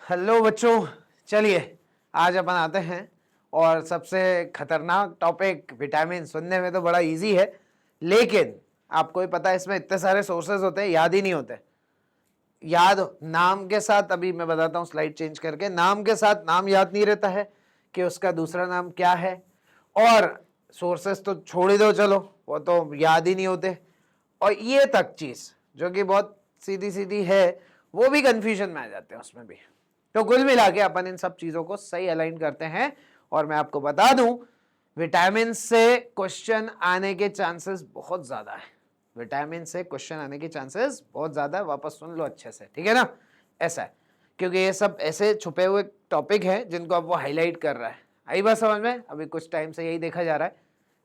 Hello बच्चों, चलिए आज अपन आते हैं और सबसे खतरनाक टॉपिक विटामिन। सुनने में तो बड़ा इजी है, लेकिन आपको ही पता है इसमें इतने सारे सोर्सेज होते हैं, याद ही नहीं होते। याद नाम के साथ, अभी मैं बताता हूँ स्लाइड चेंज करके, नाम के साथ नाम याद नहीं रहता है कि उसका दूसरा नाम क्या है, और सोर्सेस तो छोड़ ही दो, चलो वो तो याद ही नहीं होते। और ये तक चीज जो कि बहुत सीधी सीधी है, वो भी कंफ्यूजन में आ जाते हैं उसमें भी। तो कुल मिला के अपन इन सब चीजों को सही अलाइन करते हैं। और मैं आपको बता दूं, विटामिन से क्वेश्चन आने के चांसेस बहुत ज्यादा है। विटामिन से क्वेश्चन आने के चांसेस बहुत ज्यादा है, वापस सुन लो अच्छे से, ठीक है ना। ऐसा है क्योंकि ये सब ऐसे छुपे हुए टॉपिक हैं जिनको अब वो हाईलाइट कर रहा है। आई बात समझ में? अभी कुछ टाइम से यही देखा जा रहा है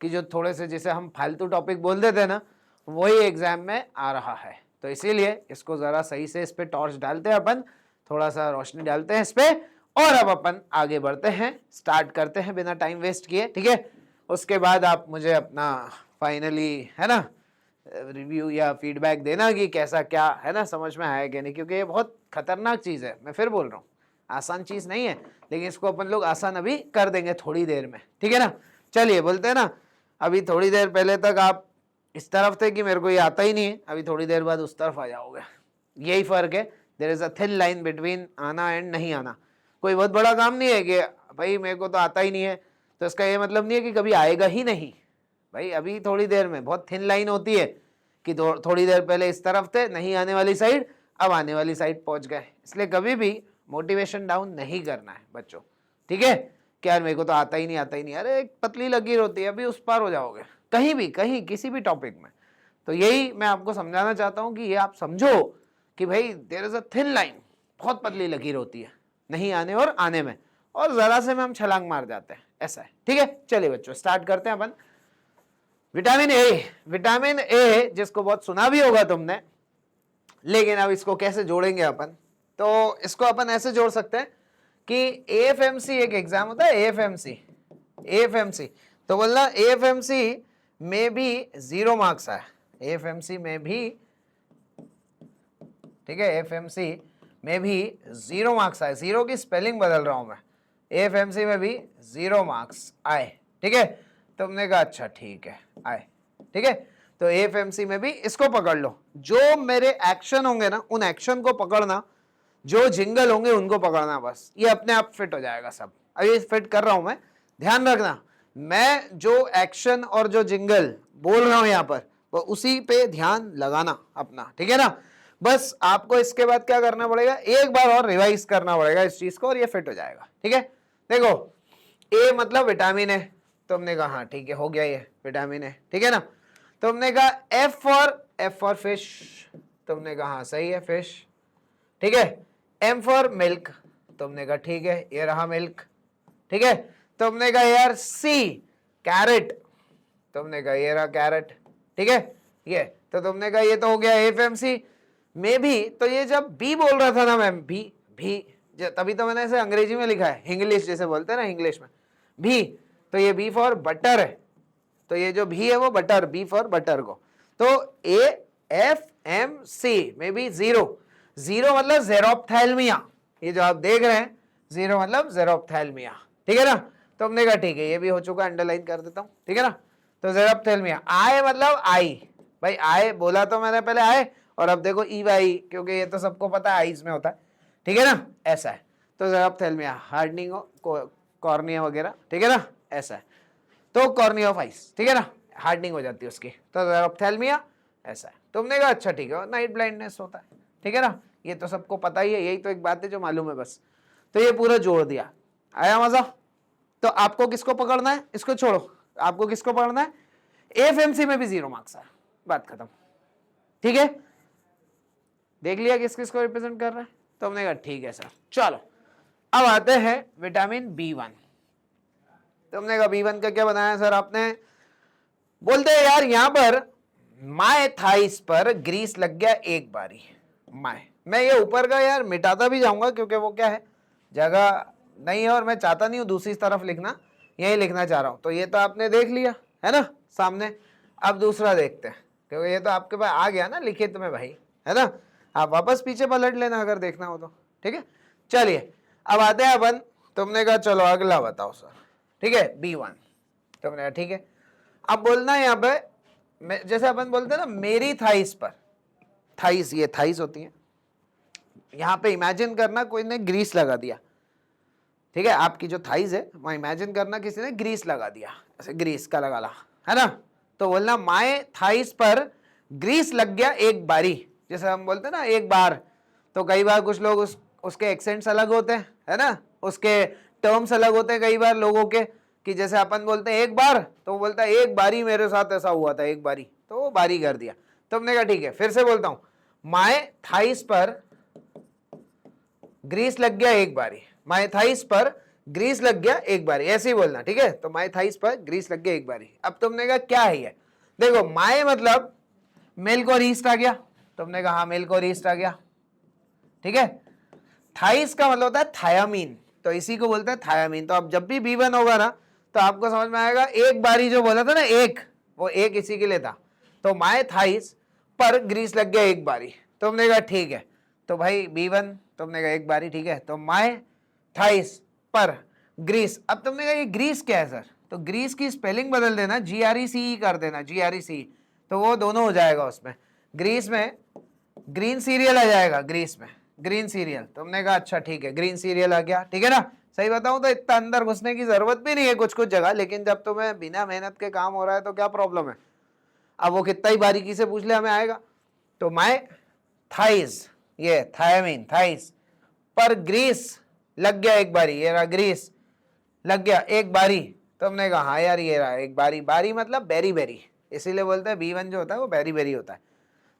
कि जो थोड़े से जिसे हम फालतू टॉपिक बोल देते हैं ना, वही एग्जाम में आ रहा है। तो इसीलिए इसको जरा सही से इस पे टॉर्च डालते हैं अपन, थोड़ा सा रोशनी डालते हैं इस पे, और अब अपन आगे बढ़ते हैं, स्टार्ट करते हैं बिना टाइम वेस्ट किए, ठीक है। उसके बाद आप मुझे अपना फाइनली है ना रिव्यू या फीडबैक देना कि कैसा क्या है ना, समझ में आया कि नहीं, क्योंकि ये बहुत खतरनाक चीज है। मैं फिर बोल रहा हूँ, आसान चीज नहीं है, लेकिन इसको अपन लोग आसान अभी कर देंगे थोड़ी देर में, ठीक है ना। चलिए बोलते हैं ना, अभी थोड़ी देर पहले तक आप इस तरफ थे कि मेरे को ये आता ही नहीं है, अभी थोड़ी देर बाद उस तरफ आ जाओगे। यही फर्क है, there is a thin line between आना एंड नहीं आना। कोई बहुत बड़ा काम नहीं है कि भाई मेरे को तो आता ही नहीं है, तो इसका ये मतलब नहीं है कि कभी आएगा ही नहीं। भाई अभी थोड़ी देर में बहुत थिन लाइन होती है कि थोड़ी देर पहले इस तरफ थे, नहीं आने वाली साइड, अब आने वाली साइड पहुंच गए। इसलिए कभी भी मोटिवेशन डाउन नहीं करना है बच्चों, ठीक है। क्या यार मेरे को तो आता ही नहीं, आता ही नहीं, अरे एक पतली लकीर होती है, अभी उस पार हो जाओगे कहीं भी, कहीं किसी भी टॉपिक में। तो यही मैं आपको समझाना चाहता हूं कि ये आप समझो कि भाई there is a thin line, बहुत पतली लकीर होती है नहीं आने और आने में, और जरा से में हम छलांग मार जाते हैं, ऐसा है, ठीक है। चलिए बच्चों स्टार्ट करते हैं अपन। विटामिन ए, विटामिन ए जिसको बहुत सुना भी होगा तुमने, लेकिन अब इसको कैसे जोड़ेंगे अपन? तो इसको अपन ऐसे जोड़ सकते हैं कि एएफएमसी एक एग्जाम होता है, एएफएमसी, एएफएमसी, तो बोलना एएफएमसी में भी 0 मार्क्स है, एएफएमसी में भी, ठीक है, एएफएमसी में भी 0 मार्क्स आए। 0 की स्पेलिंग बदल रहा हूं मैं, एएफएमसी में भी 0 मार्क्स आए, ठीक है। तुमने कहा अच्छा ठीक है आए, ठीक है। तो एएफएमसी में भी इसको पकड़ लो, जो मेरे एक्शन होंगे ना उन एक्शन को पकड़ना, जो जिंगल होंगे उनको पकड़ना, बस ये अपने आप फिट हो जाएगा सब। अभी फिट कर रहा हूं मैं, ध्यान रखना, मैं जो एक्शन और जो जिंगल बोल रहा हूं यहां पर, वो उसी पे ध्यान लगाना अपना, ठीक है ना। बस आपको इसके बाद क्या करना पड़ेगा, एक बार और रिवाइज करना पड़ेगा इस चीज को, और ये फिट हो जाएगा, ठीक है। देखो ए मतलब विटामिन है, तुमने कहा हाँ ठीक है हो गया, ये विटामिन है, ठीक है ना। तुमने कहा एफ फॉर फिश, तुमने कहा हाँ सही है फिश, ठीक है। एम फॉर मिल्क, तुमने कहा ठीक है ये रहा मिल्क, ठीक है। तुमने कहा यार सी कैरेट, तुमने कहा ये रहा कैरेट, ठीक है। ये तो तुमने कहा ये तो हो गया एएफएमसी में भी। तो ये जब बी बोल रहा था ना मैम, भी तभी तो मैंने ऐसे अंग्रेजी में लिखा है, इंग्लिश जैसे बोलते हैं ना इंग्लिश में, भी, तो ये बी फॉर बटर है, तो ये जो भी है वो बटर, बी फॉर बटर को। तो एएफएमसी में भी 0, 0 मतलब जेरोप्थैल्मिया, ये जो आप देख रहे हैं 0 मतलब जेरोप्थैल्मिया, ठीक है ना। तो हमने कहा ठीक है ये भी हो चुका, अंडरलाइन कर देता हूं, ठीक है ना। तो जेरोप्थैल्मिया, आए मतलब आई, भाई आए बोला तो मैंने पहले आए, और अब देखो ई वाई, क्योंकि ये तो सबको पता है आईज में होता है, ठीक है ना, ऐसा है। तो जेरोप्थैल्मिया हार्डनिंग कॉर्निया वगैरह, ठीक है ना, ऐसा है। तो कॉर्निया ऑफ आइस, ठीक है ना, हार्डनिंग हो जाती है उसकी, तो जेरोप्थैल्मिया ऐसा है। तुमने कहा अच्छा ठीक है, नाइट ब्लाइंडनेस होता है, ठीक है ना, ये तो सबको पता ही है, यही तो एक बात है जो मालूम है बस। तो ये पूरा जोड़ दिया, आया मजा। तो आपको किसको पकड़ना है, इसको छोड़ो, आपको किसको पकड़ना है, एएफएमसी में भी 0 मार्क्स है, बात खत्म, ठीक है। देख लिया किस किस को रिप्रेजेंट कर रहा है, तो हमने कहा ठीक है सर। चलो अब आते हैं विटामिन B1। तुमने कहा B1 का क्या बनाया सर आपने? बोलते हैं यार यहां पर माय थाइस पर ग्रीस लग गया एक बारी, माय, मैं ये ऊपर का यार मिटाता भी जाऊंगा क्योंकि वो क्या है जगह नहीं है, और मैं चाहता नहीं हूं दूसरी तरफ लिखना, यही लिखना चाह रहा हूं। तो ये तो आपने देख लिया है ना सामने, अब दूसरा देखते हैं, क्योंकि ये तो आपके पास आ गया ना लिखित में भाई, है ना। आप वापस पीछे पलट लेना अगर देखना हो तो, ठीक है। चलिए अब आते हैं अपन, तुमने कहा चलो अगला बताओ सर, ठीक है B1, तुमने कहा ठीक है। अब बोलना है यहाँ पे जैसे अपन बोलते हैं ना मेरी थाइस पर, थाइस ये थाइस होती है, यहाँ पे इमेजिन करना कोई ने ग्रीस लगा दिया, ठीक है, आपकी जो थाइस है वहां इमेजिन करना किसी ने ग्रीस लगा दिया, ऐसे ग्रीस का लगा ला, है ना, तो बोलना माय थाइस पर ग्रीस लग गया एक बारी, जैसे हम बोलते हैं ना एक बार, तो कई बार कुछ लोग उसके एक्सेंट्स अलग होते हैं, है ना, उसके टर्म्स अलग होते हैं कई बार लोगों के, कि जैसे अपन बोलते हैं एक बार, तो वो बोलता है एक बारी मेरे साथ ऐसा हुआ था एक बारी, तो वो बारी कर दिया। तो हमने कहा ठीक है, फिर से बोलता हूं, माय थाइस पर ग्रीस लग गया एक बारी, माय थाइस पर ग्रीस लग गया एक बारी, ऐसे ही बोलना, ठीक है। तो माय थाइस पर ग्रीस लग गया एक बारी। अब तुमने कहा क्या है ये, देखो माय मतलब मिल्क और ईस्ट आ गया, तुमने कहा हाँ मिल्क और ईस्ट आ गया, ठीक है। थाइस का मतलब होता है थायामीन, तो इसी को बोलते हैं थायामीन। तो अब जब भी B1 होगा ना तो आपको समझ में आएगा, एक बारी जो बोला था ना एक, वो एक इसी के लिए था, तो माय थाइस पर ग्रीस लग गया एक बारी, तो हमने कहा ठीक है, तो भाई B1 तुमने कहा एक बारी, ठीक है, तो माय थाइस पर ग्रीस। अब तुमने कहा ये ग्रीस क्या है सर, तो ग्रीस की स्पेलिंग बदल देना, GRECE कर देना, GRECE, तो वो दोनों हो जाएगा उसमें, ग्रीस में ग्रीन सीरियल आ जाएगा, ग्रीस में ग्रीन सीरियल। तुमने कहा अच्छा ठीक है, ग्रीन सीरियल आ गया, ठीक है ना। सही बताऊं तो इतना अंदर घुसने की जरूरत भी नहीं है कुछ कुछ जगह, लेकिन जब तुम्हें बिना मेहनत के काम हो रहा है तो क्या प्रॉब्लम है, अब वो कितना ही बारीकी से पूछ ले हमें आएगा। तो माय थाइस, ये थायामीन थाइस पर ग्रीस लग गया एक बारी, ये रहा ग्रीस लग गया एक बारी। तो हमने कहा हाँ यार ये रहा एक बारी, बारी मतलब बेरी बेरी, इसीलिए बोलते हैं B1 जो होता है वो बेरी बेरी होता है।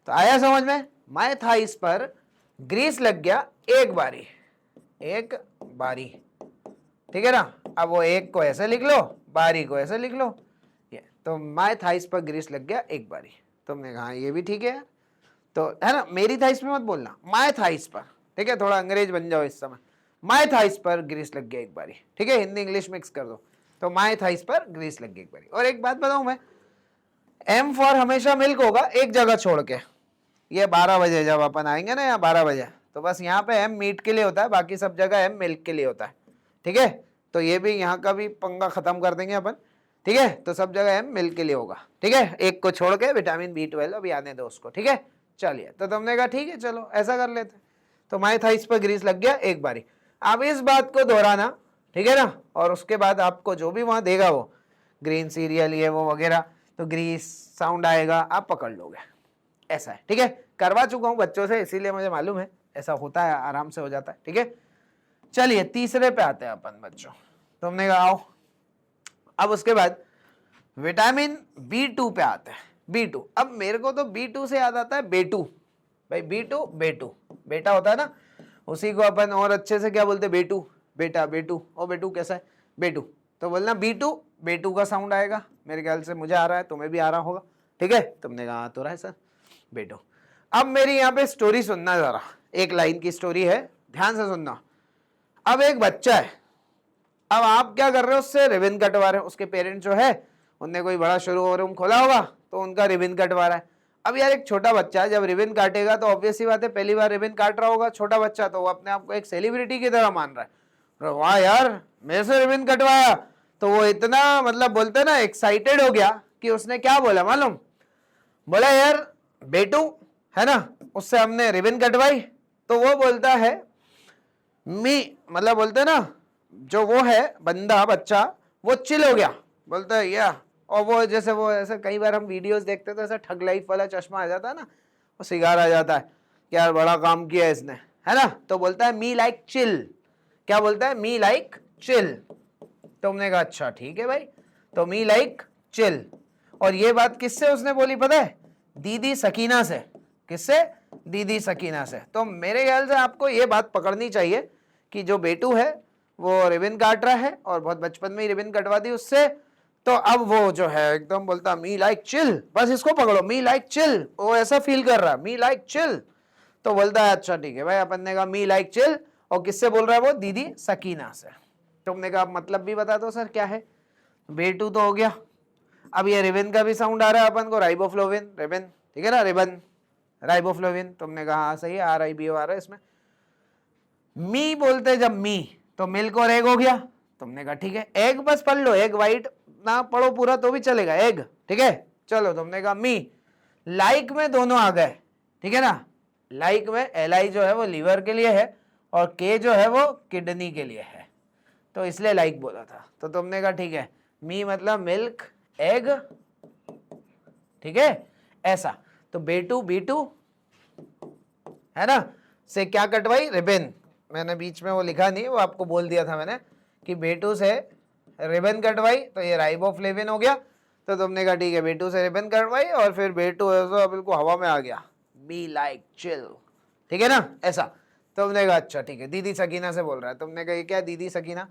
तो आया समझ में, माय थाइस पर ग्रीस लग गया एक बारी, एक बारी, ठीक है ना। अब वो एक को ऐसे लिख लो, बारी को ऐसे लिख लो, ये तो माय थाइस पर ग्रीस लग गया एक बारी। तुमने कहा ये भी ठीक है यार, तो है ना, मेरी थाइस में मत बोलना, माय थाइस पर, ठीक है, थोड़ा अंग्रेज बन जाओ इस समय, माय थाइस पर ग्रीस लग गया एक बारी, ठीक है, हिंदी इंग्लिश मिक्स कर दो, तो माय थाइस पर ग्रीस लग गई एक बारी। और एक बात बताऊं मैं, M फॉर हमेशा मिल्क होगा एक जगह छोड़ के, ये 12 बजे जब अपन आएंगे ना यहाँ 12 बजे, तो बस यहाँ पे M मीट के लिए होता है, बाकी सब जगह M मिल्क के लिए होता है, ठीक है। तो ये भी यहाँ का भी पंगा खत्म कर देंगे अपन, ठीक है, तो सब जगह M मिल्क के लिए होगा, ठीक है, एक को छोड़ के विटामिन B12 अभी आने दो उसको, ठीक है। चलिए तो तुमने कहा ठीक है चलो ऐसा कर लेते, तो माय थाइस पर ग्रीस लग गया एक बारी। अब इस बात को दोहराना, ठीक है ना, और उसके बाद आपको जो भी वहां देगा वो ग्रीन सीरियल ये वो वगैरह, तो ग्रीस साउंड आएगा, आप पकड़ लोगे, ऐसा है, ठीक है। करवा चुका हूं बच्चों से, इसीलिए मुझे मालूम है ऐसा होता है, आराम से हो जाता है, ठीक है। चलिए तीसरे पे आते हैं अपन बच्चों, तुमने कहा आओ। अब उसके बाद विटामिन B2 पे आते हैं, B2। अब मेरे को तो B2 से याद आता है बेटू, भाई B2 बेटू, बेटा होता है ना, उसी को अपन और अच्छे से क्या बोलते हैं, बेटू, बेटा, बेटू, ओ बेटू कैसा है, बेटू, तो बोलना B2, बेटू का साउंड आएगा, मेरे ख्याल से मुझे आ रहा है, तुम्हें भी आ रहा होगा, ठीक है। तुमने कहा तो रहा है सर बेटू। अब मेरी यहाँ पे स्टोरी सुनना जरा, एक लाइन की स्टोरी है, ध्यान से सुनना। अब एक बच्चा है, अब आप क्या कर रहे हो, उससे रिबन कटवा रहे हो, उसके पेरेंट्स जो है उनने कोई बड़ा शोरूम खोला होगा तो उनका रिबन कटवा रहा है। अब यार एक छोटा बच्चा है, जब रिबन काटेगा तो ऑब्वियस सी बात है पहली बार रिबन काट रहा होगा छोटा बच्चा, तो वो अपने आप को एक सेलिब्रिटी की तरह मान रहा है, वाह यार मेरे से रिबन कटवाया, तो वो इतना मतलब बोलते ना एक्साइटेड हो गया कि उसने क्या बोला मालूम, बोला यार बेटू है ना, उससे हमने रिबन कटवाई, तो वो बोलता है मी, मतलब बोलते ना जो वो है बंदा बच्चा, वो चिल हो गया, बोलता है या, और वो जैसे वो ऐसे कई बार हम वीडियोस देखते तो ऐसा ठग लाइफ वाला चश्मा आ जाता है ना, वो सिगार आ जाता है कि यार बड़ा काम किया इसने, है ना, तो बोलता है मी लाइक चिल, क्या बोलता है, मी लाइक चिल। तो हमने कहा अच्छा ठीक है भाई, तो मी लाइक चिल। और ये बात किससे उसने बोली पता है, दीदी सकीना से। किससे, दीदी सकीना से। तो मेरे ख्याल से आपको ये बात पकड़नी चाहिए कि जो बेटू है वो रिबन काट रहा है और बहुत बचपन में ही रिबन कटवा दी उससे, तो अब वो जो है एकदम बोलता मी लाइक चिल, बस इसको पकड़ो, मी लाइक चिल, वो ऐसा फील कर रहा है मी लाइक चिल, तो बोलता है अच्छा ठीक है भाई, अपन ने कहा मी लाइक चिल, और किससे बोल रहा है वो, दीदी सकीना से। तुमने कहा मतलब भी बता दो सर क्या है, बेटू तो हो गया, अब ये रिबन का भी साउंड आ रहा है अपन को, राइबोफ्लोविन, रिबन, ठीक है ना, रिबन राइबोफ्लोविन, तुमने कहा हाँ सही है, RIBO आ रहा है इसमें। मी बोलते जब मी, तो मिल्क और एग हो गया। तुमने कहा ठीक है, एग बस पढ़ लो, एग वाइट ना पढ़ो पूरा तो भी चलेगा, एग, ठीक है। चलो तुमने कहा मी, लाइक में दोनों आ गए, ठीक है ना। लाइक में एल जो है वो लीवर के लिए है और के जो है वो किडनी के लिए है, तो इसलिए लाइक बोला था। तो तुमने कहा ठीक है, मी मतलब मिल्क एग, ठीक है, ऐसा। तो बेटू बीटू है ना, से क्या कटवाई, रिबन। मैंने बीच में वो लिखा नहीं, वो आपको बोल दिया था मैंने कि बेटू से रिबन कटवाई, तो ये राइबोफ्लेविन हो गया। तो तुमने कहा ठीक है, बेटू से रिबन कटवाई और फिर बेटू ऐसा बिल्कुल हवा में आ गया, बी लाइक चिल, ठीक है ना, ऐसा। तो तुमने कहा अच्छा ठीक है, दीदी सकीना से बोल रहा है। तुमने कहा ये क्या दीदी सकीना,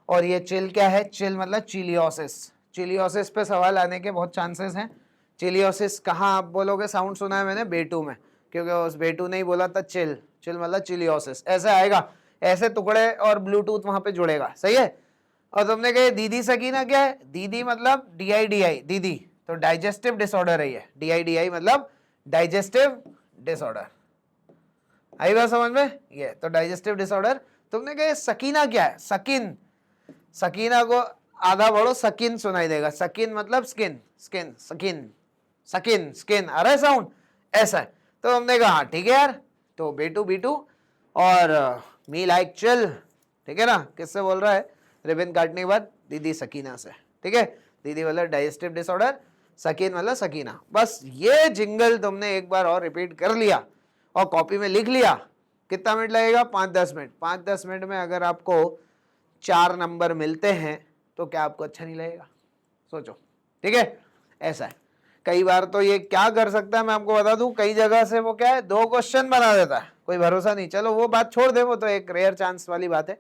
और ये चिल क्या है, चिल मतलब चिलियोसिस। चिलियोसिस पे सवाल आने के बहुत चांसेस हैं। चिलियोसिस कहाँ आप बोलोगे, साउंड सुना है मैंने बेटू में, क्योंकि उस बेटू ने ही बोला था चिल, चिल मतलब चिलियोसिस, ऐसे आएगा, ऐसे टुकड़े और ब्लूटूथ वहां पे जुड़ेगा, सही है। और तुमने कहा दीदी सकीना क्या है, दीदी मतलब DIDI दीदी, तो डाइजेस्टिव डिसऑर्डर है ये, DIDI मतलब डाइजेस्टिव डिसऑर्डर, आई बात समझ में, ये तो डाइजेस्टिव डिसऑर्डर। तुमने कहा सकीना क्या है, सकिन, सकीना को आधा बढ़ो सकिन सुनाई देगा, सकिन मतलब स्किन, स्किन सकिन, सकिन स्किन, आ रहा है साउंड, ऐसा है। तो हमने कहा हाँ ठीक है यार, तो बेटू बीटू और मी लाइक चिल, ठीक है ना। किससे बोल रहा है, रिबन काटने के बाद दीदी सकीना से, ठीक है। दीदी मतलब डाइजेस्टिव डिसऑर्डर, सकीन मतलब सकीना। बस ये जिंगल तुमने एक बार और रिपीट कर लिया और कॉपी में लिख लिया, कितना मिनट लगेगा, 5-10 मिनट। 5-10 मिनट में अगर आपको 4 नंबर मिलते हैं तो क्या आपको अच्छा नहीं लगेगा, सोचो, ठीक है, ऐसा है। कई बार तो ये क्या कर सकता है मैं आपको बता दूं, कई जगह से वो क्या है 2 क्वेश्चन बना देता है, कोई भरोसा नहीं। चलो वो बात छोड़ दे, वो तो एक रेयर चांस वाली बात है,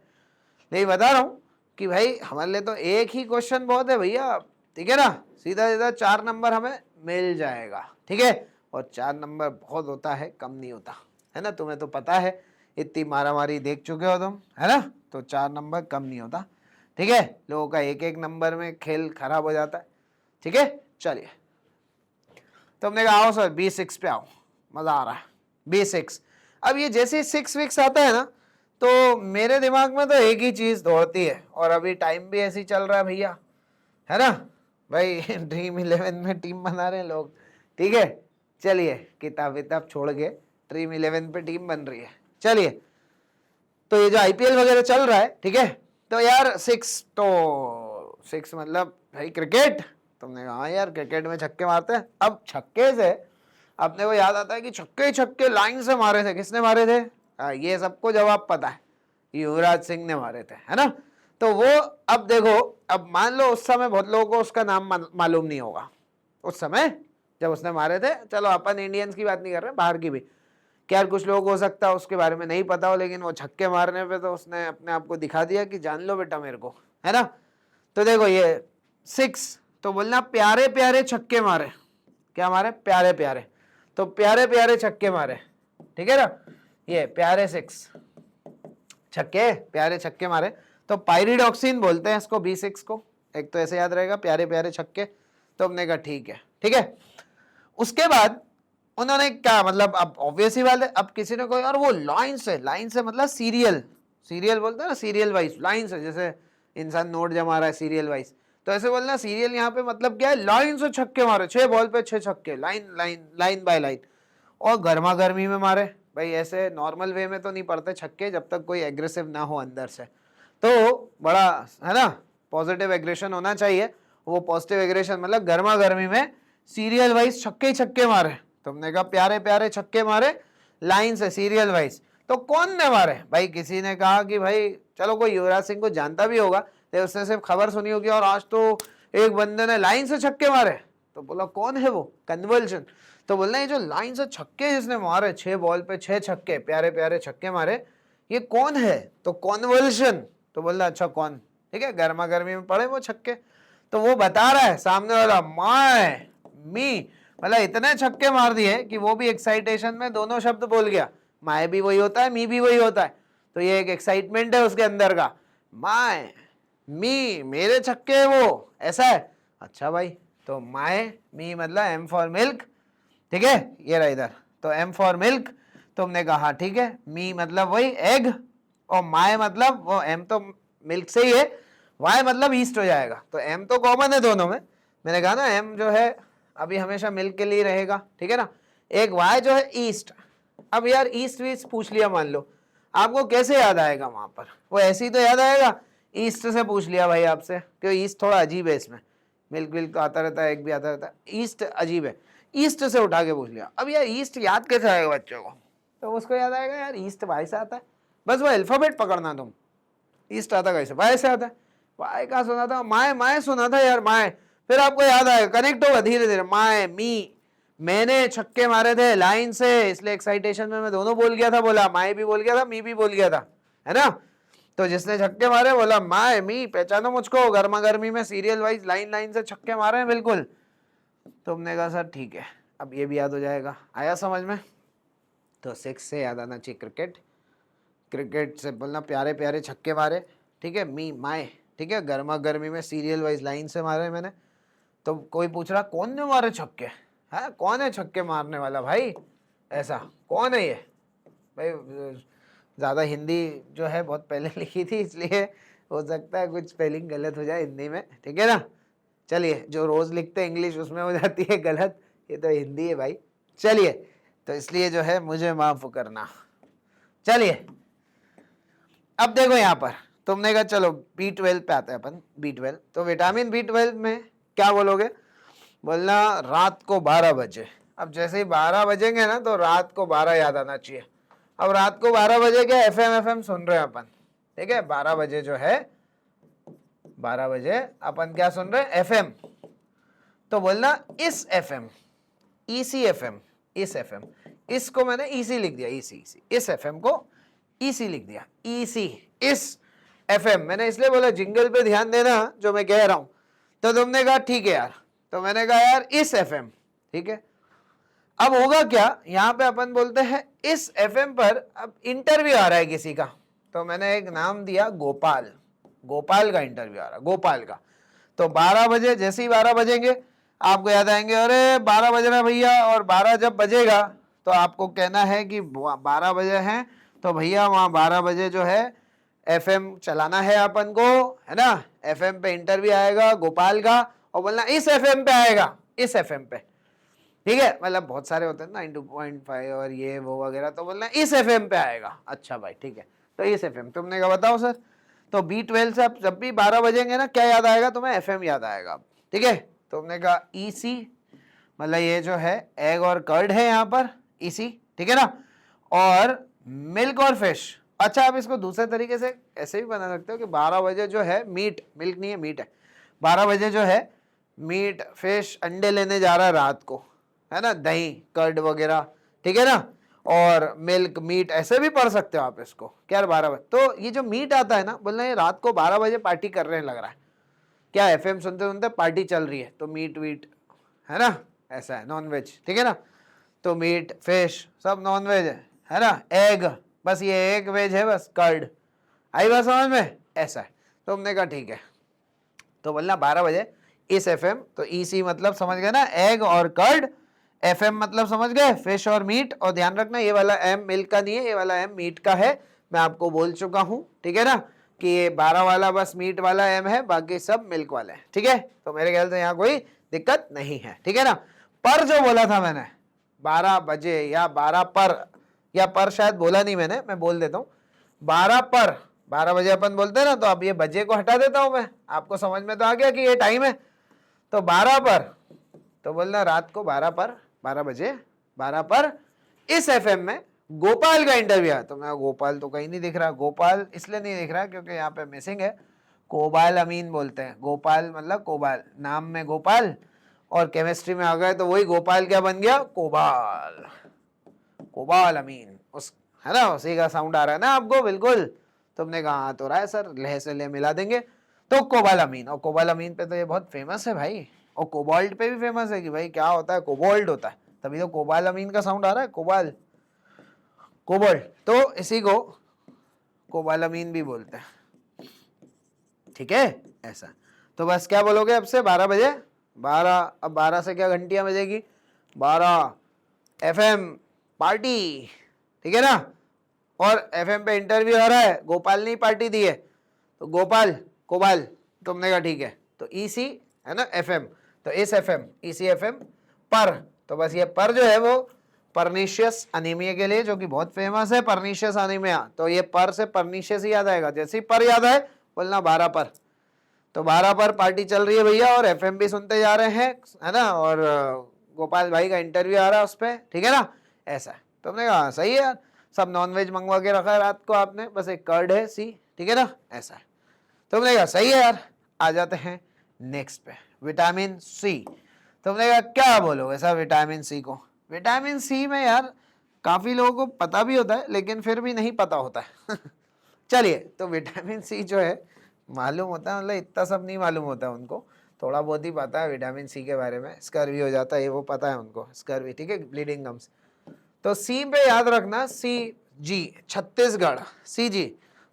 नहीं बता रहा हूं कि भाई हमारे लिए तो एक ही क्वेश्चन बहुत है भैया, ठीक है ना। सीधा सीधा 4 नंबर हमें मिल जाएगा, ठीक है। और 4 नंबर बहुत होता है, कम नहीं होता, है ना। तुम्हें तो पता है, इतनी मारामारी देख चुके हो तुम, है ना। तो 4 नंबर कम नहीं होता, ठीक है। लोगों का एक एक नंबर में खेल खराब हो जाता है, ठीक है। चलिए, तुमने कहा आओ सर B6 पे आओ, मजा आ रहा है, B6। अब ये जैसे 6 विक्स आता है ना, तो मेरे दिमाग में तो एक ही चीज दौड़ती है, और अभी टाइम भी ऐसी चल रहा है भैया, है ना भाई। ड्रीम 11 में टीम बना रहे हैं लोग, ठीक है। चलिए किताब विताब छोड़ के ड्रीम 11 पे टीम बन रही है, चलिए। तो ये जो IPL वगैरह चल रहा है, ठीक है, तो यार 6, तो 6 मतलब भाई क्रिकेट। तुमने कहा हाँ यार क्रिकेट में छक्के मारते हैं। अब छक्के से अपने को याद आता है कि छक्के ही छक्के लाइन से मारे थे, किसने मारे थे, ये सबको जवाब पता है, युवराज सिंह ने मारे थे, है ना। तो वो अब देखो, अब मान लो उस समय बहुत लोगों को उसका नाम मालूम नहीं होगा, उस समय जब उसने मारे थे। चलो अपन इंडियंस की बात नहीं कर रहे, बाहर की भी, क्या कुछ लोग हो सकता है उसके बारे में नहीं पता हो, लेकिन वो छक्के मारने पे तो उसने अपने आप को दिखा दिया कि जान लो बेटा मेरे को, है ना। तो देखो ये 6, तो बोलना प्यारे प्यारे छक्के मारे, क्या मारे, प्यारे प्यारे, तो प्यारे प्यारे छक्के मारे, ठीक है ना। ये प्यारे 6 छक्के, प्यारे छक्के मारे, तो पायरिडॉक्सिन बोलते हैं इसको, B6 को। एक तो ऐसे याद रहेगा, प्यारे प्यारे छक्के। तो हमने कहा ठीक है, ठीक है। उसके बाद उन्होंने क्या मतलब, अब ऑब्वियस ही बात है, अब किसी ने कोई और वो लाइन से मतलब सीरियल, सीरियल बोलते हैं ना, सीरियल वाइज लाइन से, जैसे इंसान नोट जमा रहा है सीरियल वाइज, तो ऐसे बोलना सीरियल यहाँ पे मतलब क्या है, लाइन से छक्के मारे, 6 बॉल पे 6 छक्के, line line line by line, और गर्मा गर्मी में मारे। भाई ऐसे नॉर्मल वे में तो नहीं पड़ते छक्के जब तक कोई एग्रेसिव ना हो अंदर से, तो बड़ा है ना पॉजिटिव एग्रेशन होना चाहिए। वो पॉजिटिव एग्रेशन मतलब गर्मा गर्मी में सीरियल वाइज छक्के ही छक्के मारे। तुमने कहा प्यारे प्यारे छक्के मारे लाइन से सीरियल वाइज, तो कौन ने मारे भाई, किसी ने कहा कि भाई चलो कोई युवराज सिंह को जानता भी होगा, तो उसने सिर्फ खबर सुनी होगी और आज तो एक बंदे ने लाइन से छक्के मारे, तो बोला कौन है वो, कन्वर्जन। तो बोलना ये जो लाइन से छक्के जिसने मारे, 6 बॉल पे 6 छक्के, प्यारे प्यारे छक्के मारे, ये कौन है, तो कॉन्वर्जन। तो बोलना अच्छा कौन, ठीक है, गर्मा गर्मी में पड़े वो छक्के। तो वो बता रहा है सामने वाला, माय मी मतलब इतने छक्के मार दिए कि वो भी एक्साइटेशन में दोनों शब्द बोल गया, माय भी वही होता है, मी भी वही होता है, तो ये एक एक्साइटमेंट है उसके अंदर का, माय मी मेरे छक्के वो, ऐसा है। अच्छा भाई, तो माय मी मतलब M फॉर मिल्क, ठीक है, ये रहा इधर, तो M फॉर मिल्क। तुमने कहा ठीक है, मी मतलब वही एग, और माय मतलब वो एम तो मिल्क से ही है, वाई मतलब ईस्ट हो जाएगा। तो एम तो कॉमन है दोनों में, मैंने कहा ना एम जो है अभी हमेशा मिल्क के लिए रहेगा, ठीक है ना। एक वाई जो है ईस्ट। अब यार ईस्ट वीस्ट पूछ लिया मान लो, आपको कैसे याद आएगा वहां पर? वो ऐसे ही तो याद आएगा, ईस्ट से पूछ लिया भाई आपसे, क्योंकि ईस्ट थोड़ा अजीब है, इसमें मिल्क विल्क तो आता रहता है, एक भी आता रहता है, ईस्ट अजीब है, ईस्ट से उठा के पूछ लिया। अब यार ईस्ट याद कैसे आएगा बच्चों को? तो उसको याद आएगा यार ईस्ट वाई से आता है, बस वो अल्फाबेट पकड़ना तुम। ईस्ट आता कैसे? वाई से आता है। वाई कहाँ सुना था? माए, माए सुना था यार, माए। फिर आपको याद आएगा, कनेक्ट होगा धीरे धीरे। माए, मी, मैंने छक्के मारे थे लाइन से, इसलिए एक्साइटेशन में मैं दोनों बोल गया था, बोला माए भी बोल गया था, मी भी बोल गया था, है ना। तो जिसने छक्के मारे बोला माए, मी, पहचानो मुझको, गर्मा गर्मी में सीरियल वाइज लाइन लाइन से छक्के मारे हैं बिल्कुल। तुमने कहा सर ठीक है, अब ये भी याद हो जाएगा। आया समझ में? तो 6 से याद आना चाहिए क्रिकेट। क्रिकेट से बोलना प्यारे प्यारे छक्के मारे, ठीक है। मी, माए, ठीक है, गर्मा गर्मी में सीरियल वाइज लाइन से मारे मैंने। तो कोई पूछ रहा कौन ने मारे छक्के, है कौन है छक्के मारने वाला भाई, ऐसा कौन है ये भाई? ज़्यादा हिंदी जो है बहुत पहले लिखी थी, इसलिए हो सकता है कुछ स्पेलिंग गलत हो जाए हिंदी में, ठीक है ना। चलिए, जो रोज़ लिखते हैं इंग्लिश उसमें हो जाती है गलत, ये तो हिंदी है भाई। चलिए, तो इसलिए जो है मुझे माफ़ करना। चलिए अब देखो यहाँ पर, तुमने कहा चलो B12 पे आते हैं अपन। B12, तो विटामिन B12 में क्या बोलोगे? बोलना रात को 12 बजे। अब जैसे ही 12 बजेंगे ना तो रात को 12 याद आना चाहिए। अब रात को 12 बजे क्या FM सुन रहे हैं अपन, ठीक है। 12 बजे जो है, 12 बजे अपन क्या सुन रहे हैं? FM। तो बोलना इस FM, EC FM, इस FM, इसको मैंने EC लिख दिया, EC, इस FM को EC लिख दिया, EC, इस FM। मैंने इसलिए बोला जिंगल पे ध्यान देना जो मैं कह रहा हूं। तो तुमने कहा ठीक है यार, तो मैंने कहा यार इस FM, ठीक है। अब होगा क्या, यहां पे अपन बोलते हैं इस FM पर अब इंटरव्यू आ रहा है किसी का, तो मैंने एक नाम दिया गोपाल। गोपाल का इंटरव्यू आ रहा है, गोपाल का। तो 12 बजे, जैसे ही 12 बजेंगे आपको याद आएंगे, अरे 12 बज रहा है भैया, और 12 जब बजेगा तो आपको कहना है कि 12 बजे हैं, तो भैया वहाँ 12 बजे जो है FM चलाना है अपन को, है ना। FM पे इंटरव्यू आएगा गोपाल का, और बोलना इस FM पे आएगा, इस FM पे, ठीक है। मतलब बहुत सारे होते हैं 92.5 और ये वो वगैरह, तो बोलना इस FM पे आएगा। अच्छा भाई ठीक है, तो इस FM। तुमने कहा बताओ सर, तो B12 से अब जब भी 12 बजेंगे ना क्या याद आएगा तुम्हें? FM याद आएगा, ठीक है। तुमने कहा EC, मतलब ये जो है एग और कर्ड है यहाँ पर, EC, ठीक है ना। और मिल्क और फिश। अच्छा, आप इसको दूसरे तरीके से ऐसे भी बना सकते हो कि 12 बजे जो है मीट, मिल्क नहीं है मीट है, 12 बजे जो है मीट, फिश, अंडे लेने जा रहा है रात को, है ना, दही, कर्ड वगैरह, ठीक है ना। और मिल्क, मीट, ऐसे भी पढ़ सकते हो आप इसको, क्या 12 बजे। तो ये जो मीट आता है ना, बोलना ये रात को 12 बजे पार्टी कर रहे हैं लग रहा है, क्या FM सुनते सुनते पार्टी चल रही है, तो मीट वीट, है ना, ऐसा है। नॉन वेज, ठीक है ना, तो मीट, फिश सब नॉन वेज है ना। एग, बस ये एक वेज है बस, कर्ड। आई बात समझ में? ऐसा है। तो हमने कहा ठीक है, तो बोलना 12 बजे इस FM, तो EC मतलब समझ गए ना, एग और कर्ड। FM मतलब समझ गए, फिश और मीट। और ध्यान रखना ये वाला M मिल्क का नहीं है, ये वाला M मीट का है, मैं आपको बोल चुका हूं, ठीक है ना, कि ये 12 वाला बस मीट वाला M है, बाकी सब मिल्क वाले हैं, ठीक है। तो मेरे ख्याल से यहाँ कोई दिक्कत नहीं है, ठीक है ना। पर जो बोला था मैंने 12 बजे या 12 पर, या पर शायद बोला नहीं मैंने, मैं बोल देता हूँ 12 पर, 12 बजे अपन बोलते हैं ना, तो अब ये बजे को हटा देता हूं मैं, आपको समझ में तो आ गया कि ये टाइम है। तो 12 पर, तो बोलना रात को 12 पर, 12 बजे 12 पर इस FM में गोपाल का इंटरव्यू है। तो मैं गोपाल तो कहीं नहीं दिख रहा, गोपाल इसलिए नहीं दिख रहा क्योंकि यहाँ पे मिसिंग है, कोबाल अमीन बोलते हैं, गोपाल मतलब कोबाल, नाम में गोपाल, और केमिस्ट्री में आ गए तो वही गोपाल क्या बन गया? कोबाल, कोबाल अमीन, उस, है ना, उसी का साउंड आ रहा है ना आपको, बिल्कुल। तुमने कहा हाँ तो रहा है सर, लह से ले मिला देंगे, तो कोबाल अमीन। और कोबाल अमीन पे तो ये बहुत फेमस है भाई, और कोबाल्ट पे भी फेमस है कि भाई क्या होता है, कोबाल्ट होता है, तभी तो कोबाल अमीन का साउंड आ रहा है, कोबाल, कोबाल्ट, तो इसी को कोबाल अमीन भी बोलते हैं, ठीक है, ऐसा। तो बस क्या बोलोगे अब से 12 बजे, 12, अब 12 से क्या घंटियां बजेगी, 12 FM पार्टी, ठीक है ना। और एफएम पे इंटरव्यू आ रहा है, गोपाल ने पार्टी दी है तो गोपाल कोबाल, तुमने कहा ठीक है। तो ईसी है ना एफएम, तो इस एफएम ईसी एफएम पर, तो बस ये पर जो है वो परनीशियस अनीमिया के लिए, जो कि बहुत फेमस है परनीशियस अनीमिया, तो ये पर से परनीशियस ही याद आएगा। जैसे ही पर याद आए बोलना 12 पर। तो 12 पर पार्टी चल रही है भैया और एफएम भी सुनते जा रहे हैं, है ना, और गोपाल भाई का इंटरव्यू आ रहा है उस पर, ठीक है ना। ऐसा है, तुमने कहा सही है यार, सब नॉनवेज मंगवा के रखा है रात को आपने, बस एक कर्ड है सी, ठीक है ना। ऐसा है, तुमने कहा सही है यार। आ जाते हैं नेक्स्ट पे, विटामिन सी। तुमने कहा क्या बोलोगे सर विटामिन सी को? विटामिन सी में यार काफी लोगों को पता भी होता है लेकिन फिर भी नहीं पता होता है चलिए, तो विटामिन सी जो है मालूम होता है, मतलब इतना सब नहीं मालूम होता है उनको, थोड़ा बहुत ही पता है विटामिन सी के बारे में। स्कर्वी हो जाता है ये वो पता है उनको, स्कर्वी, ठीक है, ब्लीडिंग गम्स। तो सी पे याद रखना, सी जी, छत्तीसगढ़, सी जी।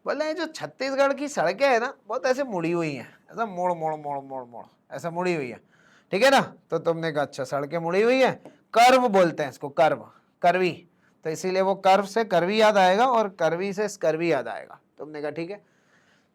बोले जो छत्तीसगढ़ की सड़कें है ना बहुत ऐसे मुड़ी हुई हैं, ऐसा मोड़ मोड़ मोड़ मोड़ मोड़ ऐसा मुड़ी हुई है, ठीक है ना। तो तुमने कहा अच्छा सड़कें मुड़ी हुई है, कर्व बोलते हैं इसको, कर्व, करवी, तो इसीलिए वो कर्व से करवी याद आएगा और करवी से स्कर्वी याद आएगा। तुमने कहा ठीक है।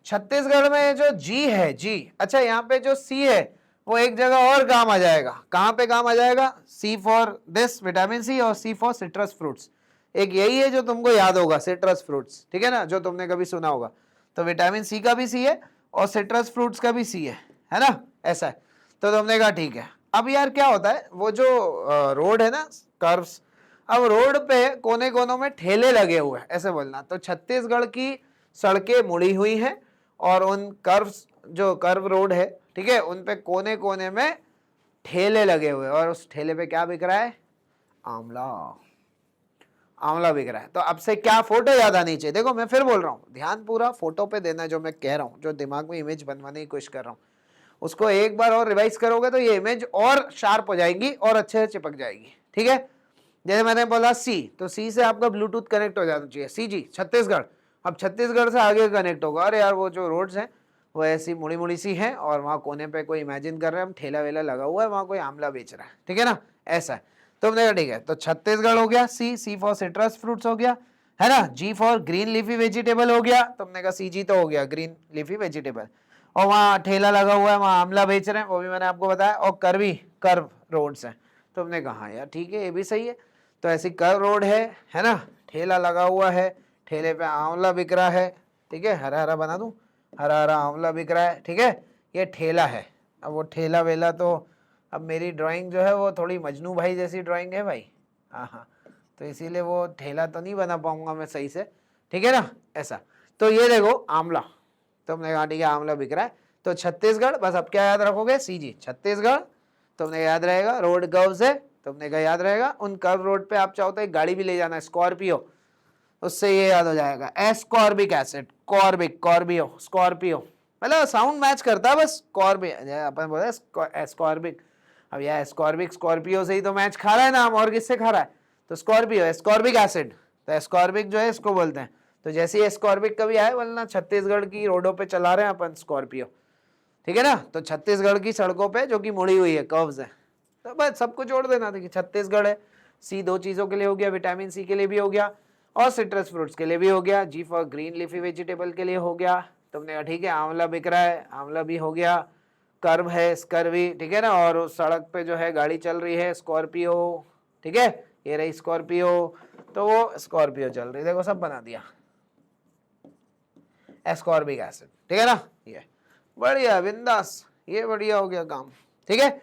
छत्तीसगढ़ में जो जी है, जी, अच्छा यहाँ पे जो सी है वो एक जगह और काम आ जाएगा। कहाँ पे काम आ जाएगा? सी फॉर दिस विटामिन सी और सी फॉर सिट्रस फ्रूट्स। एक यही है जो तुमको याद होगा, सिट्रस फ्रूट्स, ठीक है ना, जो तुमने कभी सुना होगा। तो विटामिन सी का भी सी है और सिट्रस फ्रूट्स का भी सी है ना, ऐसा है। तो तुमने कहा ठीक है। अब यार क्या होता है, वो जो रोड है ना, कर्व्स, अब रोड पे कोने कोनों में ठेले लगे हुए हैं, ऐसे बोलना। तो छत्तीसगढ़ की सड़कें मुड़ी हुई हैं और उन कर्व्स, जो कर्व रोड है, ठीक है, उन पे कोने कोने में ठेले लगे हुए, और उस ठेले पे क्या बिक रहा है? आंवला, आंवला बिक रहा है। तो अब से क्या फोटो याद आनी चाहिए? देखो मैं फिर बोल रहा हूँ, ध्यान पूरा फोटो पे देना, जो मैं कह रहा हूँ, जो दिमाग में इमेज बनवाने की कोशिश कर रहा हूँ, उसको एक बार और रिवाइज करोगे तो ये इमेज और शार्प हो जाएगी और अच्छे से चिपक जाएगी, ठीक है। जैसे मैंने बोला सी, तो सी से आपका ब्लूटूथ कनेक्ट हो जाना चाहिए, सी जी छत्तीसगढ़। अब छत्तीसगढ़ से आगे कनेक्ट होगा, अरे यार वो जो रोड्स हैं वो ऐसी मुड़ी मुड़ी सी हैं और वहाँ कोने पे कोई इमेजिन कर रहे हैं हम, ठेला वेला लगा हुआ है, वहाँ कोई आंवला बेच रहा है, ठीक है ना, ऐसा है। तो हमने कहा ठीक है, तो छत्तीसगढ़ हो गया सी, सी फॉर सिट्रस फ्रूट्स हो गया, है ना, जी फॉर ग्रीन लीफी वेजिटेबल हो गया, तो हमने कहा सी जी तो हो गया ग्रीन लीफी वेजिटेबल, और वहाँ ठेला लगा हुआ है, वहाँ आंवला बेच रहे हैं, वो भी मैंने आपको बताया, और करवी, कर्व रोड्स हैं। तो हमने कहा हाँ यार ठीक है, ये भी सही है। तो ऐसी कर्व रोड है ना, ठेला लगा हुआ है, ठेले पे आंवला बिक रहा है, ठीक है, हरा हरा बना दूं, हरा हरा आंवला बिक रहा है, ठीक है, ये ठेला है। अब वो ठेला वेला, तो अब मेरी ड्राइंग जो है वो थोड़ी मजनू भाई जैसी ड्राइंग है भाई, हाँ, तो इसीलिए वो ठेला तो नहीं बना पाऊंगा मैं सही से, ठीक है ना, ऐसा। तो ये देखो आंवला, तो हमने कहा ठीक है आंवला बिक रहा है। तो छत्तीसगढ़, बस अब क्या याद रखोगे? सी जी छत्तीसगढ़, तुमने याद रहेगा, रोड कर्व से तुमने कहा याद रहेगा। उन कर्व रोड पे आप चाहो तो एक गाड़ी भी ले जाना, स्कॉर्पियो, उससे ये याद हो जाएगा, एस्कॉर्बिक एसिड, कॉर्बिक, कॉर्बियो, स्कॉर्पियो, मतलब साउंड मैच करता है बस, अपन बोले एस्कॉर्बिक। अब यह एस्कॉर्बिक स्कॉर्पियो से ही तो मैच खा रहा है नाम, और किससे खा रहा है? तो स्कॉर्पियो, एस्कॉर्बिक एसिड, तो एस्कॉर्बिक जो है इसको बोलते हैं। तो जैसे ही एस्कॉर्बिक कभी आए बोलना छत्तीसगढ़ की रोडों पे चला रहे हैं अपन स्कॉर्पियो, ठीक है ना। तो छत्तीसगढ़ की सड़कों पे जो कि मुड़ी हुई है, कर्व्स है, तो बस सबको जोड़ देना। देखिए छत्तीसगढ़ है, सी दो चीजों के लिए हो गया, विटामिन सी के लिए भी हो गया और सिट्रस फ्रूट्स के लिए भी हो गया, जी फॉर ग्रीन लीफी वेजिटेबल के लिए हो गया। तुमने कहा ठीक है, आंवला बिक रहा है, आंवला भी हो गया, कर्व है, स्कर्वी, ठीक है ना, और उस सड़क पे जो है गाड़ी चल रही है स्कॉर्पियो, ठीक है, ये रही स्कॉर्पियो, तो वो स्कॉर्पियो चल रही है, देखो सब बना दिया, एस्कॉर्बिक एसिड, ठीक है ना, ये बढ़िया बिंदास, ये बढ़िया हो गया काम, ठीक है।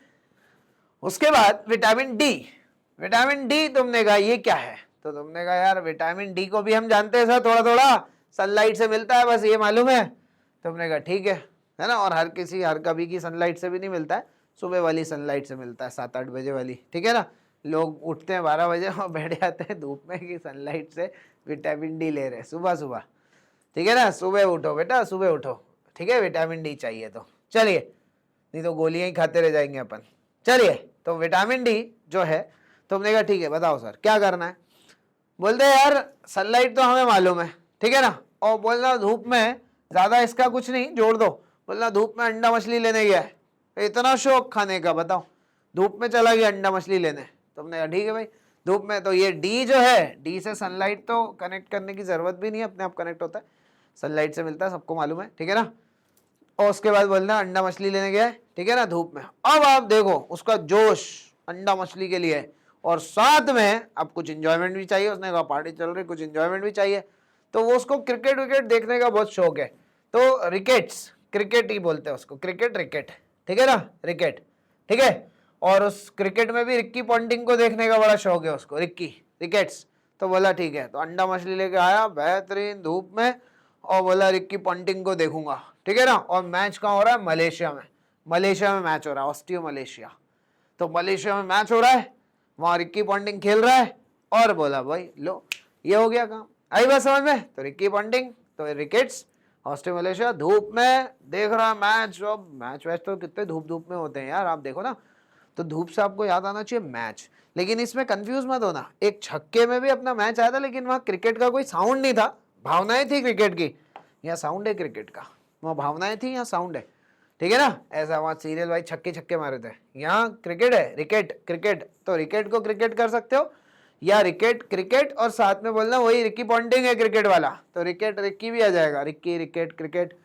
उसके बाद विटामिन डी, विटामिन डी तुमने कहा ये क्या है? तो तुमने कहा यार विटामिन डी को भी हम जानते हैं सर, थोड़ा थोड़ा सनलाइट से मिलता है, बस ये मालूम है। तुमने कहा ठीक है ना, और हर कभी की सनलाइट से भी नहीं मिलता है, सुबह वाली सनलाइट से मिलता है, 7-8 बजे वाली, ठीक है ना। लोग उठते हैं 12 बजे और बैठ जाते हैं धूप में कि सनलाइट से विटामिन डी ले रहे हैं सुबह सुबह, ठीक है ना। सुबह उठो बेटा, सुबह उठो, ठीक है, विटामिन डी चाहिए तो चलिए, नहीं तो गोलियां ही खाते रह जाएंगे अपन। चलिए, तो विटामिन डी जो है, तुमने कहा ठीक है बताओ सर क्या करना है? बोलते यार सनलाइट तो हमें मालूम है, ठीक है ना, और बोलना धूप में ज्यादा इसका कुछ नहीं, जोड़ दो, बोलना धूप में अंडा मछली लेने गया है, इतना शौक खाने का, बताओ, धूप में चला गया अंडा मछली लेने। तुमने कहा ठीक है भाई, धूप में। तो ये डी जो है, डी से सनलाइट तो कनेक्ट करने की जरूरत भी नहीं है, अपने आप कनेक्ट होता है, सनलाइट से मिलता है, सबको मालूम है, ठीक है ना। और उसके बाद बोलना अंडा मछली लेने गया है, ठीक है ना, धूप में। अब आप देखो उसका जोश अंडा मछली के लिए, और साथ में अब कुछ इंजॉयमेंट भी चाहिए, उसने कहा पार्टी चल रही, कुछ इंजॉयमेंट भी चाहिए, तो वो उसको क्रिकेट विकेट देखने का बहुत शौक है। तो रिकेट्स, क्रिकेट ही बोलते हैं उसको, क्रिकेट रिकेट, ठीक है ना, रिकेट, ठीक है। और उस क्रिकेट में भी रिक्की पॉन्टिंग को देखने का बड़ा शौक है उसको, रिक्की रिकेट्स। तो बोला ठीक है, तो अंडा मछली लेके आया बेहतरीन धूप में, और बोला रिक्की पॉन्टिंग को देखूंगा, ठीक है ना। और मैच कहाँ हो रहा है, मलेशिया में, मलेशिया में मैच हो रहा है, ऑस्ट्रिया मलेशिया। तो मलेशिया में मैच हो रहा है, वहां रिक्की पॉन्टिंग खेल रहा है, और बोला भाई लो ये हो गया काम, आई बात समझ में। तो रिक्की पॉन्टिंग तो रिकेट्स, ऑस्ट्रिया मलेशिया, धूप में देख रहा मैच। अब मैच वैच तो कितने धूप धूप में होते हैं यार, आप देखो ना। तो धूप से आपको याद आना चाहिए मैच, लेकिन इसमें कंफ्यूज मत होना, एक छक्के में भी अपना मैच आया था, लेकिन वहां क्रिकेट का कोई साउंड नहीं था, भावनाएं थी क्रिकेट की। यहाँ साउंड है क्रिकेट का, वहाँ भावनाएं थी, यहाँ साउंड है, ठीक है ना। ऐसा वहाँ सीरियल भाई छक्के छक्के मारे थे, यहाँ क्रिकेट है, रिकेट क्रिकेट। तो रिकेट को क्रिकेट कर सकते हो, या रिकेट क्रिकेट और साथ में बोलना वही रिक्की पॉन्टिंग है क्रिकेट वाला, तो रिकेट रिक्की भी आ जाएगा, रिक्की रिकेट क्रिकेट।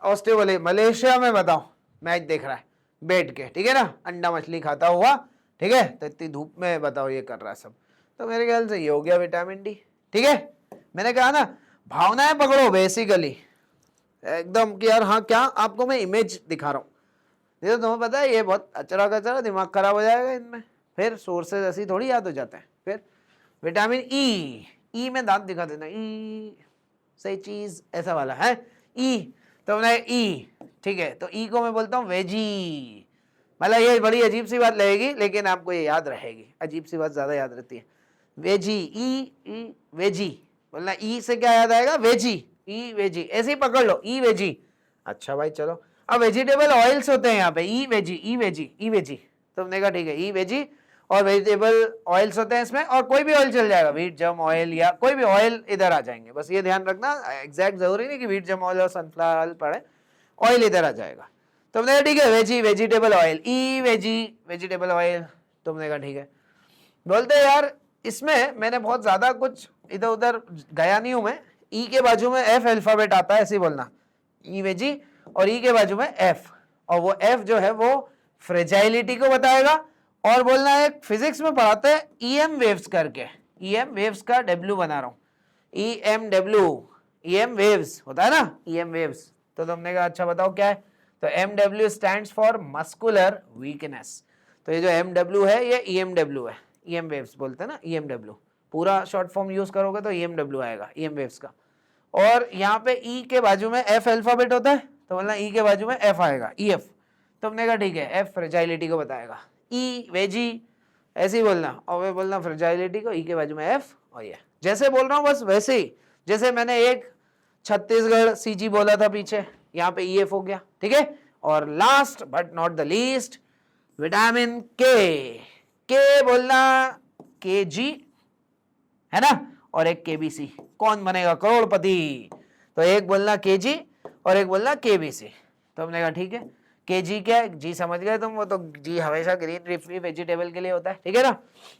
ऑस्ट्रेलिया मलेशिया में बताओ मैच देख रहा है बैठ के, ठीक है ना, अंडा मछली खाता हुआ, ठीक है। तो इतनी धूप में बताओ ये कर रहा है सब, तो मेरे ख्याल से ये हो गया विटामिन डी, ठीक है। मैंने कहा ना भावनाएं पकड़ो बेसिकली एकदम, कि यार हाँ क्या आपको मैं इमेज दिखा रहा हूँ, ये तो तुम्हें पता है ये बहुत अचरा कचरा, दिमाग खराब हो जाएगा इनमें, फिर सोर्सेज ऐसी थोड़ी याद हो जाते हैं। फिर विटामिन ई, ई में दांत दिखा देना, ई सही चीज ऐसा वाला है ई, तो मैंने ई, ठीक है। तो ई को मैं बोलता हूँ वेजी, मतलब ये बड़ी अजीब सी बात लगेगी लेकिन आपको ये याद रहेगी, अजीब सी बात ज्यादा याद रहती है। वेजी, ई वेजी बोलना, ई से क्या याद आएगा, वेजी, ई वेजी, ऐसे ही पकड़ लो, ई वेजी। अच्छा भाई चलो, अब वेजिटेबल ऑयल्स होते हैं यहाँ पे, ई वेजी ई वेजी ई वेजी, तो हमने कहा ठीक है ई वेजी, और वेजिटेबल ऑयल्स होते हैं इसमें, और कोई भी ऑयल चल जाएगा, व्हीट जम ऑयल या कोई भी ऑयल इधर आ जाएंगे, बस ये ध्यान रखना, एग्जैक्ट जरूरी नहीं कि व्हीट जम ऑयल और सनफ्लावर ऑयल पड़े, ऑयल इधर आ जाएगा। तो हमने कहा ठीक है वेजी वेजिटेबल ऑयल, ई वेजी वेजिटेबल ऑयल, तो हमने कहा ठीक है। बोलते यार इसमें मैंने बहुत ज्यादा कुछ इधर उधर गया नहीं हूं मैं, ई के बाजू में एफ अल्फाबेट आता है, ऐसे ही बोलना ई वेजी, और ई के बाजू में एफ, और वो एफ जो है वो फ्रेजाइलिटी को बताएगा, और बोलना है फिजिक्स में पढ़ाते हैं ईएम वेव्स करके, ईएम वेव्स का डब्ल्यू बना रहा हूं, ईएम डब्ल्यू, ईएम वेव्स होता है ना, ईएम वेव्स। तो तुमने कहा अच्छा बताओ क्या है, तो M W stands for muscular weakness, तो ये जो एम डब्ल्यू है ये ईएम डब्ल्यू है, ईएम वेव्स बोलते हैं ना, ईएम डब्ल्यू पूरा शॉर्ट फॉर्म यूज करोगे तो ईएम डब्ल्यू आएगा, ईएम वेव्स का। और यहाँ पे ई के बाजू में एफ अल्फाबेट होता है, तो बोलना ई के बाजू में एफ आएगा, ई एफ, तो हमने कहा ठीक है एफ फ्रेजाइलिटी को बताएगा, ई वेजी ऐसे ही बोलना, और वे बोलना फ्रेजाइलिटी को, ई के बाजू में एफ, और ये जैसे बोल रहा हूँ बस वैसे ही, जैसे मैंने एक छत्तीसगढ़ सीजी बोला था पीछे, यहाँ पे ई एफ हो गया, ठीक है। और last but not the least vitamin के बोलना के जी है ना, और एक केबीसी, कौन बनेगा करोड़पति, तो एक बोलना के जी और एक बोलना केबीसी। तो हमने कहा ठीक है, के जी क्या है, जी समझ गए तुम, वो तो जी हमेशा ग्रीन लीफी वेजिटेबल के लिए होता है, ठीक है ना।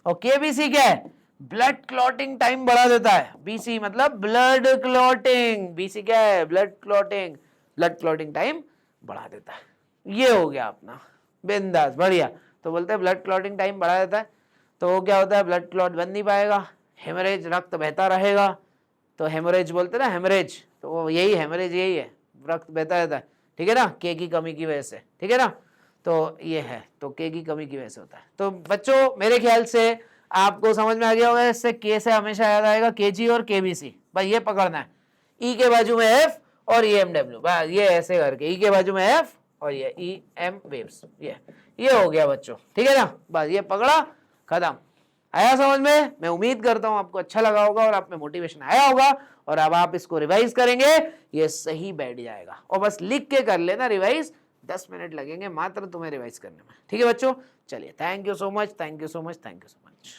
और केबीसी क्या है, ब्लड क्लॉटिंग टाइम बढ़ा देता है, बीसी मतलब ब्लड क्लॉटिंग, बीसी क्या है, blood clotting, blood clotting time बढ़ा देता है। ये हो गया अपना बिंदास बढ़िया। तो बोलते हैं ब्लड क्लॉटिंग टाइम बढ़ा देता है, तो वो क्या होता है, ब्लड क्लॉट बन नहीं पाएगा, हेमरेज रक्त बहता रहेगा, तो हेमरेज बोलते हैं ना, हेमरेज, तो वो यही हेमरेज यही है, रक्त बहता रहता है, ठीक है ना, के की कमी की वजह से, ठीक है ना। तो ये है, तो के की कमी की वजह से होता है। तो बच्चों मेरे ख्याल से आपको समझ में आ गया होगा, इससे के से हमेशा याद आएगा के जी और केबीसी, भाई ये पकड़ना है, ई के बाजू में एफ और ई एम डब्ल्यू, बस ये ऐसे करके ई के बाजू में एफ और ये ई एम वेव्स, ये हो गया बच्चों, ठीक है ना, बस ये पकड़ा खत्म। आया समझ में, मैं उम्मीद करता हूं आपको अच्छा लगा होगा और आप में मोटिवेशन आया होगा, और अब आप इसको रिवाइज करेंगे, ये सही बैठ जाएगा। और बस लिख के कर लेना रिवाइज, 10 मिनट लगेंगे मात्र तुम्हें रिवाइज करने में, ठीक है बच्चों। चलिए thank you so much, thank you so much, thank you so much.